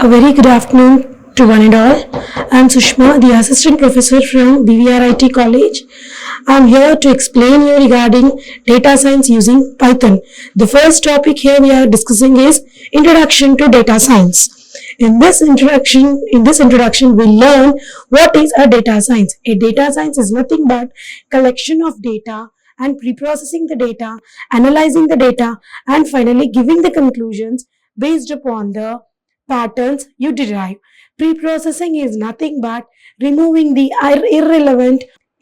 A very good afternoon to one and all. I'm Sushma, the assistant professor from BVRIT College. I'm here to explain you regarding data science using Python. The first topic here we are discussing is introduction to data science. In this introduction, we'll learn what is a data science. A data science is nothing but collection of data and pre-processing the data, analyzing the data, and finally giving the conclusions based upon the patterns you derive. Pre-processing is nothing but removing the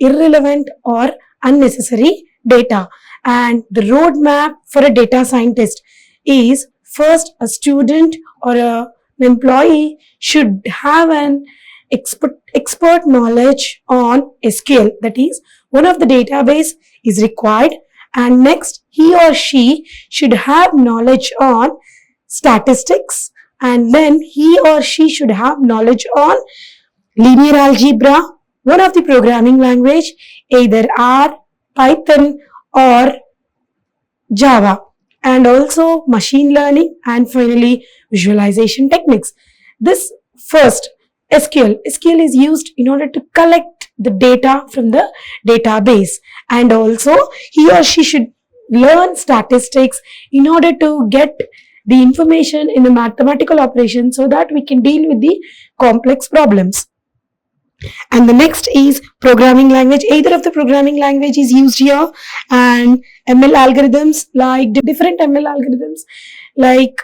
irrelevant or unnecessary data. And the roadmap for a data scientist is first a student or an employee should have an expert knowledge on SQL, that is one of the database is required, and next he or she should have knowledge on statistics, and then he or she should have knowledge on linear algebra, one of the programming language, either R, Python or Java, and also machine learning, and finally visualization techniques. This first SQL is used in order to collect the data from the database, and also he or she should learn statistics in order to get the information in the mathematical operation so that we can deal with the complex problems. And the next is programming language. Either of the programming language is used here, and ML algorithms, like different ML algorithms like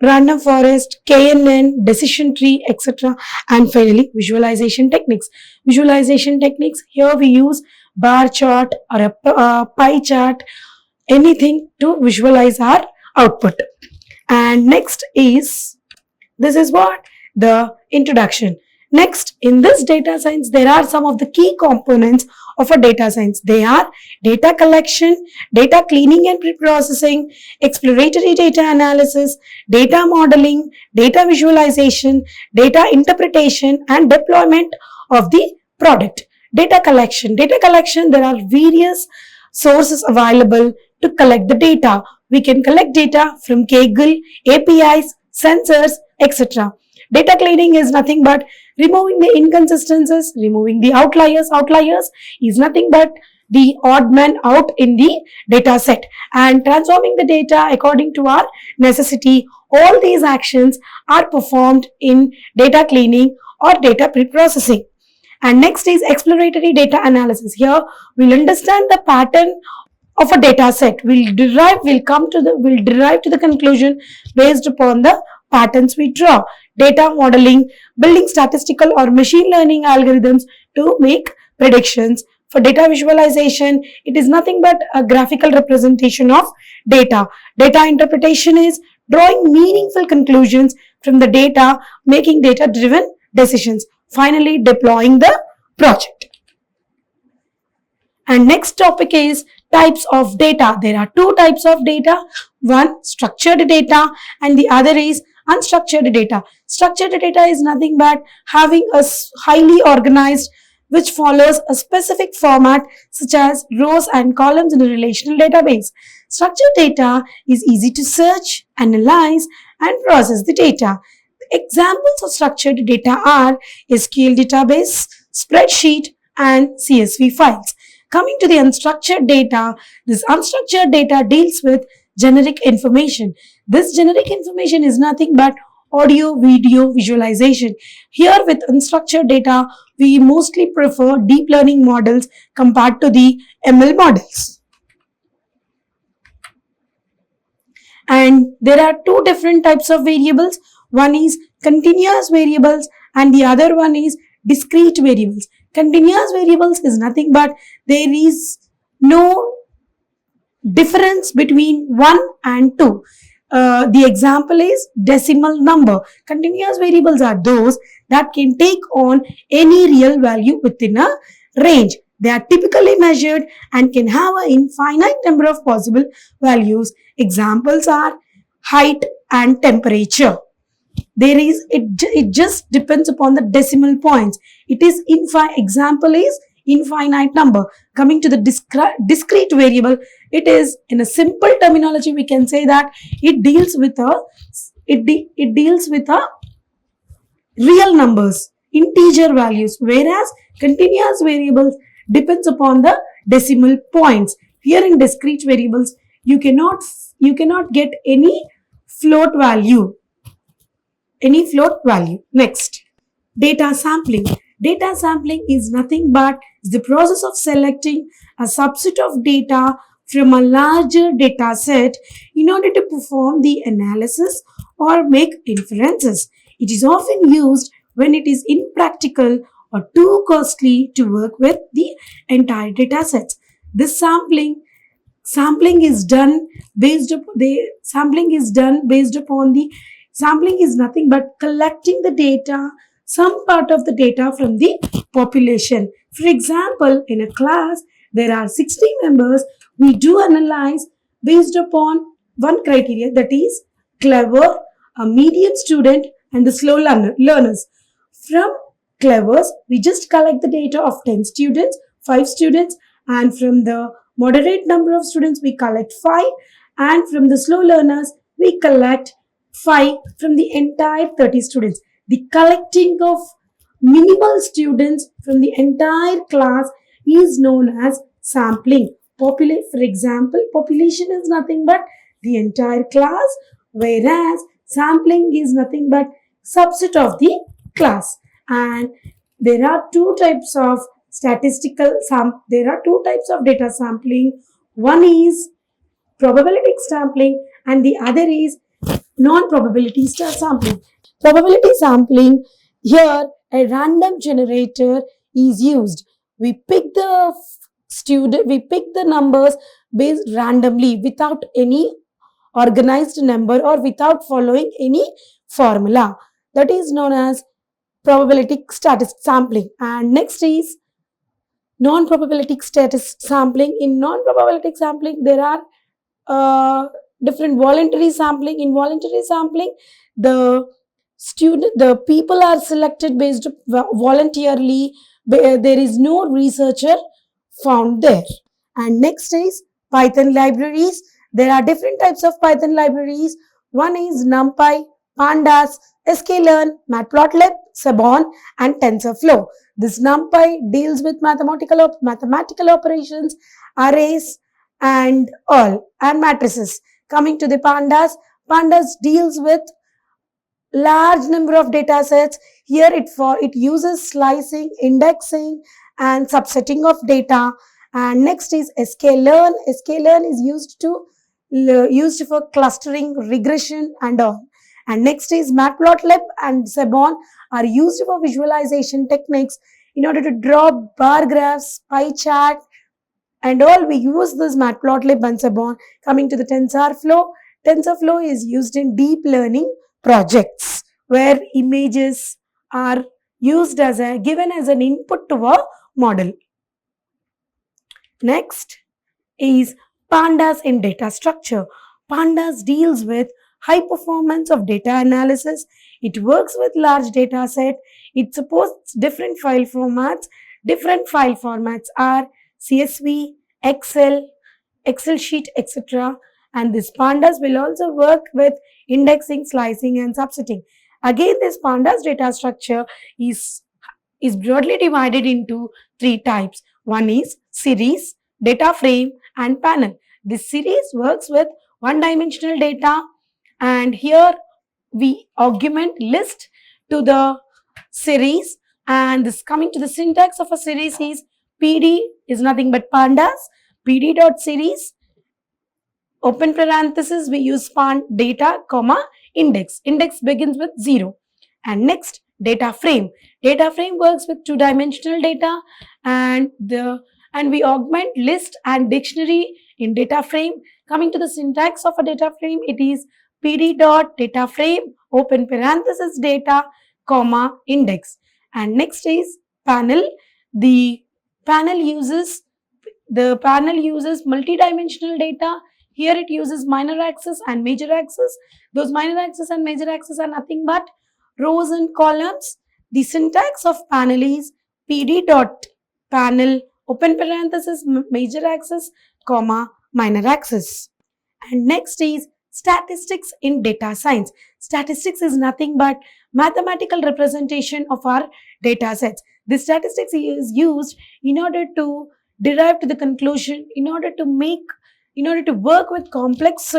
random forest, KNN, decision tree, etc. And finally visualization techniques. Visualization techniques, here we use bar chart or a pie chart, anything to visualize our output. And next is, this is what? The introduction. Next, in this data science, there are some of the key components of a data science. They are data collection, data cleaning and pre-processing, exploratory data analysis, data modeling, data visualization, data interpretation, and deployment of the product. Data collection, there are various sources available to collect the data. We can collect data from Kaggle, APIs, sensors, etc. Data cleaning is nothing but removing the inconsistencies, removing the outliers. Outliers is nothing but the odd man out in the data set, and transforming the data according to our necessity. All these actions are performed in data cleaning or data pre-processing. And next is exploratory data analysis. Here we'll understand the pattern of a data set. We'll derive to the conclusion based upon the patterns we draw. Data modeling, building statistical or machine learning algorithms to make predictions. For data visualization, it is nothing but a graphical representation of data. Data interpretation is drawing meaningful conclusions from the data, making data-driven decisions. Finally, deploying the project. And next topic is types of data. There are two types of data. One, structured data, and the other is unstructured data. Structured data is nothing but having a highly organized, which follows a specific format such as rows and columns in a relational database. Structured data is easy to search, analyze, and process the data. Examples of structured data are SQL database, spreadsheet, and CSV files. Coming to the unstructured data, this unstructured data deals with generic information. This generic information is nothing but audio, video, visualization. Here with unstructured data, we mostly prefer deep learning models compared to the ML models. And there are two different types of variables. One is continuous variables and the other one is discrete variables. Continuous variables is nothing but there is no difference between 1 and 2. The example is decimal number. Continuous variables are those that can take on any real value within a range. They are typically measured and can have an infinite number of possible values. Examples are height and temperature. It just depends upon the decimal points. It is example is infinite number. Coming to the discrete variable, it is, in a simple terminology, we can say that it deals with a real numbers, integer values, whereas continuous variables depends upon the decimal points. Here in discrete variables, you cannot get any float value. Next, data sampling. Data sampling is nothing but the process of selecting a subset of data from a larger data set in order to perform the analysis or make inferences. It is often used when it is impractical or too costly to work with the entire data sets. This sampling is done based upon the sampling is nothing but collecting the data, some part of the data from the population. For example, in a class there are 60 members. We do analyze based upon one criteria, that is clever, a medium student and the slow learners. From clevers we just collect the data of 10 students, 5 students, and from the moderate number of students we collect 5, and from the slow learners we collect 5 from the entire 30 students. The collecting of minimal students from the entire class is known as sampling. For example, population is nothing but the entire class, whereas sampling is nothing but subset of the class. And there are two types of data sampling. One is probabilistic sampling and the other is non-probability sampling. Probability sampling, here a random generator is used. We pick the numbers based randomly without any organized number or without following any formula. That is known as probabilistic sampling. And next is non-probabilistic sampling. In non-probabilistic sampling, there are different voluntary sampling. In voluntary sampling, the people are selected based voluntarily. There is no researcher found there. And next is Python libraries. There are different types of Python libraries. One is NumPy, Pandas, sklearn, Matplotlib, Serbon, and TensorFlow. This NumPy deals with mathematical operations, arrays, and matrices. Coming to the Pandas deals with large number of data sets. Here it uses slicing, indexing, and subsetting of data. And next is sklearn. Sklearn is used for clustering, regression, and all. And next is Matplotlib and Serbon are used for visualization techniques in order to draw bar graphs, pie chart, and all. We use this Matplotlib and Serbon. Coming to the TensorFlow is used in deep learning projects where images are used given as an input to a model. Next is Pandas in data structure. Pandas deals with high performance of data analysis. It works with large data set. It supports different file formats. Different file formats are CSV, Excel sheet, etc. And this Pandas will also work with indexing, slicing, and subsetting. Again, this Pandas data structure is broadly divided into 3 types. One is series, data frame, and panel. This series works with one-dimensional data, and here we augment list to the series. And this coming to the syntax of a series is PD is nothing but Pandas, PD.series, open parenthesis, we use data, comma, index. Index begins with 0. And next, data frame. Data frame works with two-dimensional data, and we augment list and dictionary in data frame. Coming to the syntax of a data frame, it is pd.dataframe, open parenthesis, data, comma, index. And next is panel. The panel uses multi-dimensional data. Here it uses minor axis and major axis. Those minor axis and major axis are nothing but rows and columns. The syntax of panel is pd.panel, open parenthesis, major axis, comma, minor axis. And next is statistics in data science. Statistics is nothing but mathematical representation of our data sets. This statistics is used in order to derive to the conclusion, in order to work with complex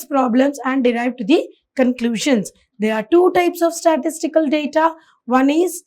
problems and derive to the conclusions. There are two types of statistical data. One is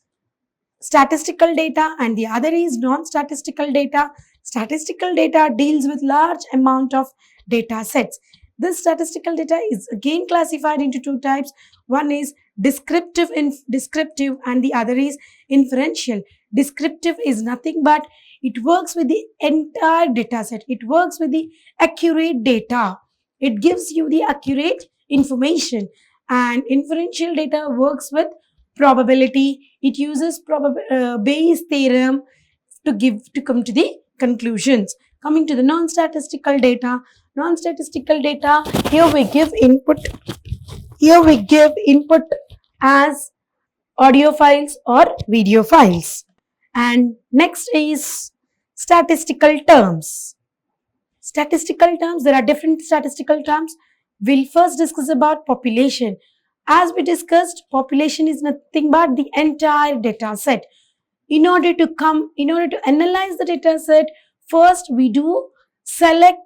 statistical data and the other is non-statistical data. Statistical data deals with large amount of data sets. This statistical data is again classified into two types. One is descriptive and the other is inferential. Descriptive is nothing but it works with the entire data set. It works with the accurate data. It gives you the accurate information. And inferential data works with probability. It uses Bayes theorem to come to the conclusions. Coming to the non-statistical data. Non-statistical data, here we give input as audio files or video files. And next is statistical terms. Statistical terms, there are different statistical terms. We'll first discuss about population. As we discussed, population is nothing but the entire data set. In order to analyze the data set, first we do select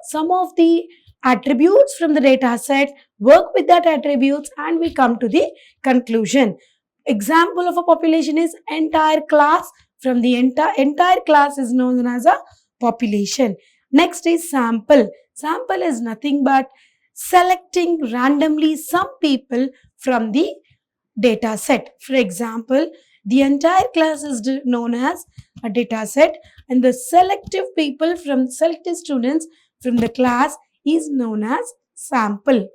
some of the attributes from the data set, work with that attributes, and we come to the conclusion. Example of a population is entire class. From the entire class is known as a population. Next is sample. Sample is nothing but selecting randomly some people from the data set. For example, the entire class is known as a data set and the selective students from the class is known as sample.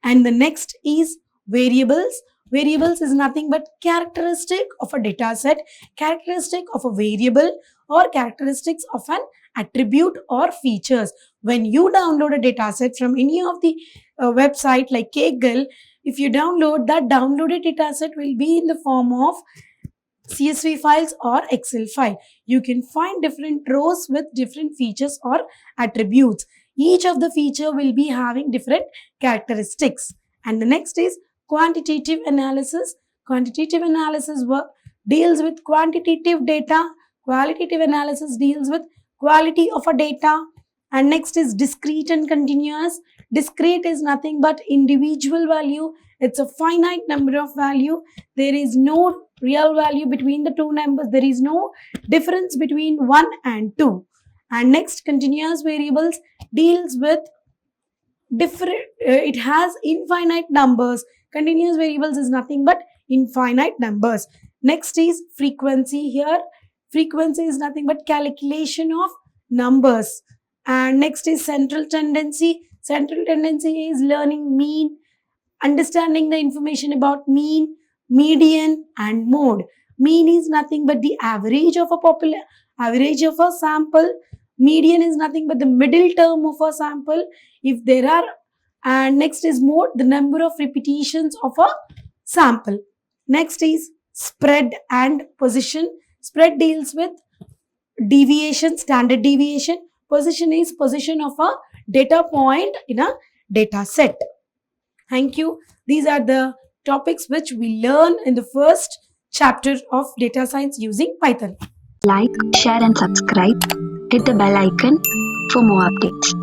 And the next is variables. Variables is nothing but characteristic of a data set, characteristic of a variable or characteristics of an attribute or features. When you download a data set from any of the website like Kaggle, if you download, that downloaded data set will be in the form of CSV files or Excel file. You can find different rows with different features or attributes. Each of the feature will be having different characteristics. And the next is quantitative analysis. Quantitative analysis deals with quantitative data. Qualitative analysis deals with quality of a data. And next is discrete and continuous. Discrete is nothing but individual value. It's a finite number of value. There is no real value between the two numbers. There is no difference between 1 and 2. And next, continuous variables deals with it has infinite numbers. Continuous variables is nothing but infinite numbers. Next is frequency. Here, frequency is nothing but calculation of numbers. And next is central tendency. Central tendency is learning mean, understanding the information about mean, median and mode. Mean is nothing but the average of a sample. Median is nothing but the middle term of a sample. If there are, and next is mode, the number of repetitions of a sample. Next is spread and position. Spread deals with deviation, standard deviation. Position is position of a data point in a data set. Thank you. These are the topics which we learn in the first chapter of data science using Python. Like, share and subscribe. Hit the bell icon for more updates.